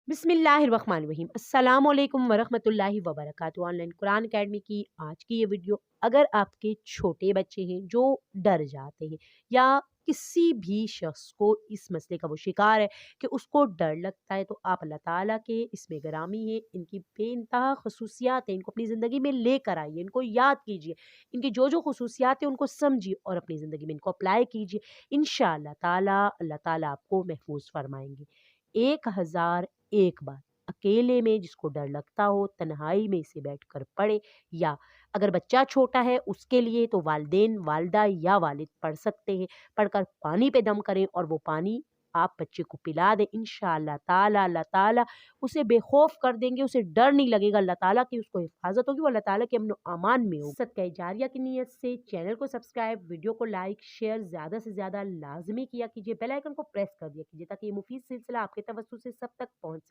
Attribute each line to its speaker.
Speaker 1: बिस्मिल्लाहिर्रहमानिर्रहीम अस्सलाम वालेकुम वरहमतुल्लाहि वबरकातुहू। ऑनलाइन कुरान अकेडमी की आज की ये वीडियो, अगर आपके छोटे बच्चे हैं जो डर जाते हैं या किसी भी शख्स को इस मसले का वो शिकार है कि उसको डर लगता है, तो आप अल्लाह ताला के इसमें गिरामी है, इनकी बेइंतहा खसूसियात है, इनको अपनी ज़िंदगी में लेकर आइए, इनको याद कीजिए, इनकी जो जो खसूसियात है उनको समझिए और अपनी ज़िंदगी में इनको अप्लाई कीजिए। इंशाअल्लाह ताला अल्लाह ताला आपको महफूज फरमाएंगे। 1001 बार अकेले में जिसको डर लगता हो तन्हाई में इसे बैठकर पढ़े, या अगर बच्चा छोटा है उसके लिए तो वालिदैन वालिदा या वालिद पढ़ सकते हैं। पढ़कर पानी पे दम करें और वो पानी आप बच्चे को पिला दें। इंशाअल्लाह ताला अल्लाह ताला उसे बेखौफ कर देंगे, उसे डर नहीं लगेगा, अल्लाह ताला की उसको हिफाजत होगी, वो अल्लाह ताला के अमन अमान में हो। सदका जारिया की नीयत से चैनल को सब्सक्राइब, वीडियो को लाइक शेयर ज़्यादा से ज़्यादा लाजमी किया कीजिए, बेल आइकन को प्रेस कर दिया कीजिए ताकि ये मुफीद सिलसिला आपके तवज्जुह से सब तक पहुँच